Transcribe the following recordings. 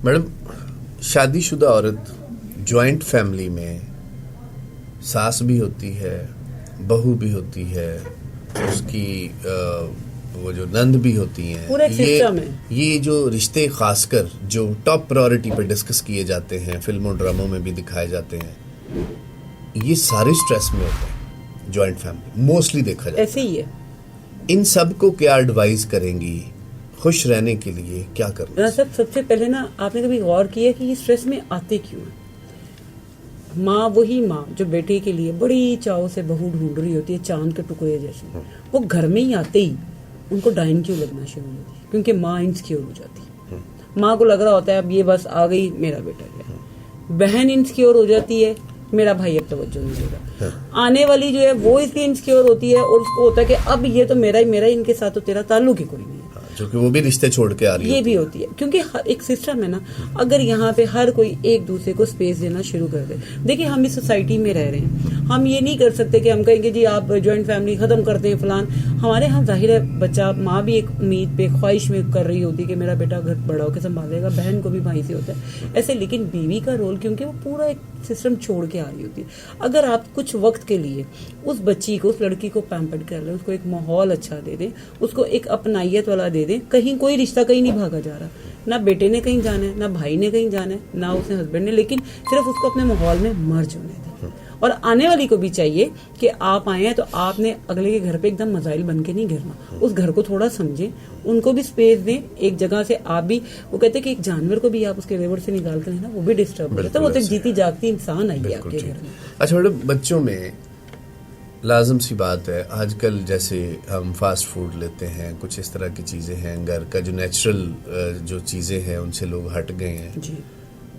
Madam, शादीशुदा औरत joint family में सास भी होती है, बहू भी होती है, उसकी वो जो नंद भी होती हैं, पूरा एक सिस्टम है। ये जो रिश्ते खासकर जो टॉप प्रायोरिटी पर डिस्कस किए जाते हैं, फिल्मों ड्रामों में भी दिखाए जाते हैं, ये सारे स्ट्रेस में होते हैं जॉइंट फैमिली, मोस्टली देखा जाता है। ऐसे ही है। इन सब को क्या एडवाइस करेंगी खुश रहने के लिए, क्या करना? सबसे पहले ना, आपने कभी गौर किया कि ये स्ट्रेस में आते क्यों हैं? माँ, वही माँ जो बेटे के लिए बड़ी चाव से बहू ढूंढ रही होती है, चांद के टुकड़े जैसे, वो घर में ही आते ही उनको डाइन क्यों लगना शुरू होती है? क्योंकि माँ इनसिक्योर हो जाती है। माँ को लग रहा होता है अब ये बस आ गई, मेरा बेटा गया। बहन इनसिक्योर हो जाती है, मेरा भाई अब तवज्जो नहीं देगा। आने वाली जो है वो इसलिए इनसिक्योर होती है और उसको होता है कि अब ये तो मेरा ही, इनके साथ तो तेरा ताल्लुक ही कोई नहीं है। क्योंकि वो भी रिश्ते छोड़ के आ रही है। ये भी होती है क्योंकि एक सिस्टम है ना। अगर यहाँ पे हर कोई एक दूसरे को स्पेस देना शुरू कर दे, देखिए हम इस सोसाइटी में रह रहे हैं, हम ये नहीं कर सकते कि हम कहेंगे जी आप ज्वाइंट फैमिली खत्म करते हैं फलान। हमारे यहाँ जाहिर है बच्चा, माँ भी एक उम्मीद पे ख्वाहिश में कर रही होती है कि मेरा बेटा घर बड़ा होकर संभालेगा, बहन को भी भाई से होता है ऐसे। लेकिन बीवी का रोल, क्योंकि वो पूरा एक सिस्टम छोड़ के आ रही होती है, अगर आप कुछ वक्त के लिए उस बच्ची को, उस लड़की को पैम्पर्ड कर लें, उसको एक माहौल अच्छा दे दें, उसको एक अपनाइयत वाला दे दें, कहीं कोई रिश्ता कहीं नहीं भागा जा रहा, ना बेटे ने कहीं जाना है, ना भाई ने कहीं जाना है, ना उसने हस्बैंड ने, लेकिन सिर्फ उसको अपने माहौल में मर्ज होने दें। और आने वाली को भी चाहिए कि आप आए हैं तो आपने अगले के घर पे एकदम मजाइल बन के नहीं गिरना, उस घर को थोड़ा समझें, उनको भी स्पेस दें एक जगह से। आप भी, वो कहते हैं कि एक जानवर को भी आप उसके रेवड़ से निकाल कर ना, वो भी डिस्टर्ब हो जाता है, वो तो एक जीती जागती इंसान आई है आपके घर में। अच्छा मैडम, बच्चों में लाजम सी बात है आजकल, जैसे हम फास्ट फूड लेते हैं, कुछ इस तरह की चीज़ें हैं, घर का जो नेचुरल जो चीज़ें हैं उनसे लोग हट गए हैं जी।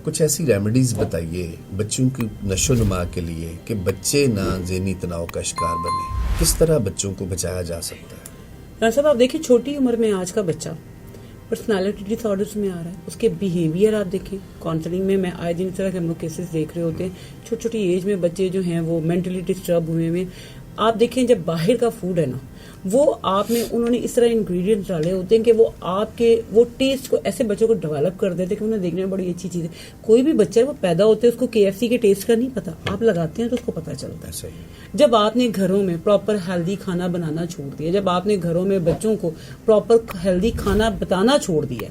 कुछ ऐसी रेमेडीज बताइए बच्चों की नशो नुमा के लिए कि बच्चे ना ज़हनी तनाव का शिकार बने। किस तरह बच्चों को बचाया जा सकता है? साहब आप देखिए, छोटी उम्र में आज का बच्चा पर्सनालिटी डिसऑर्डर्स में आ रहा है, उसके बिहेवियर आप देखें। काउंसलिंग में मैं आए दिन इस तरह के हम लोग केसेस देख रहे होते हैं, छोटी छोटी एज में बच्चे जो हैं वो मेंटली डिस्टर्ब हुए में। आप देखें, जब बाहर का फूड है ना, वो उन्होंने इस तरह इंग्रेडिएंट्स डाले होते हैं कि वो आपके वो टेस्ट को ऐसे बच्चों को डेवलप कर देते हैं कि उन्हें देखने में बड़ी अच्छी चीज है। कोई भी बच्चा है वो पैदा होते हैं, उसको KFC के टेस्ट का नहीं पता, आप लगाते हैं तो उसको पता चलता है। जब आपने घरों में प्रॉपर हेल्दी खाना बनाना छोड़ दिया, जब आपने घरों में बच्चों को प्रॉपर हेल्दी खाना बताना छोड़ दिया,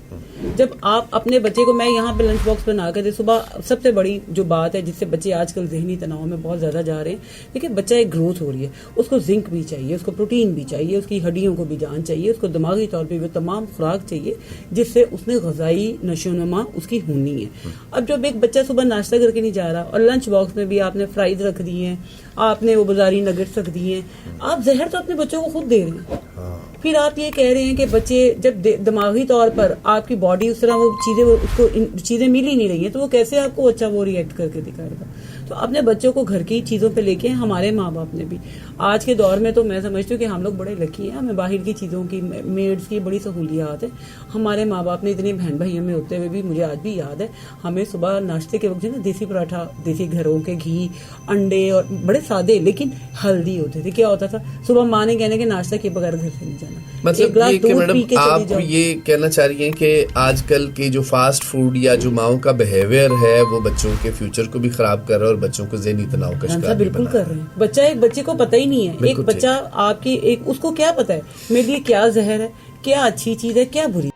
जब आप अपने बच्चे को, मैं यहाँ पे लंच बॉक्स बना कर दे सुबह, सबसे बड़ी जो बात है जिससे बच्चे आजकल जहनी तनाव में बहुत ज्यादा जा रहे हैं, देखिए बच्चा एक ग्रोथ हो रही है, उसको जिंक भी चाहिए, उसको प्रोटीन भी चाहिए, उसकी हड्डियों को भी जान चाहिए, उसको दिमागी तौर पे भी तमाम खुराक चाहिए जिससे उसमें ग़िज़ाई नशोनुमा उसकी होनी है। अब जब एक बच्चा सुबह नाश्ता करके नहीं जा रहा और लंच बॉक्स में भी आपने फ्राइज रख दी हैं, आपने वो बाजारी नगेट्स रख दिए हैं, आप जहर तो अपने बच्चों को खुद दे रहे हैं। फिर आप ये कह रहे हैं कि बच्चे जब दिमागी तौर पर आपकी बॉडी उस तरह वो चीजें, उसको चीजें मिल ही नहीं रही है, तो वो कैसे आपको अच्छा वो रिएक्ट करके दिखाएगा? तो अपने बच्चों को घर की चीजों पे लेके, हमारे माँ बाप ने भी आज के दौर में, तो मैं समझती हूँ कि हम लोग बड़े लकी हैं, हमें बाहर की चीजों की, मेड्स की बड़ी सहूलियात है। हमारे माँ बाप ने इतने बहन भाइयों में होते हुए भी, मुझे आज भी याद है, हमें सुबह नाश्ते के वक्त जो ना देसी पराठा, देसी घरों के घी, अंडे, और बड़े सादे लेकिन हेल्दी होते थे। क्या होता था, सुबह माँ ने कहने के नाश्ता किए बगैर घर से नहीं जाना। मतलब ये कि मैडम आप ये कहना चाह रही हैं कि आजकल के जो फास्ट फूड या जो माओं का बिहेवियर है वो बच्चों के फ्यूचर को भी खराब कर रहा है और बच्चों को ज़हनी तनाव का शिकार बिल्कुल कर रहे हैं। एक बच्चे को पता ही नहीं है, एक बच्चा आपकी, एक उसको क्या पता है मेरे लिए क्या जहर है, क्या अच्छी चीज है, क्या बुरी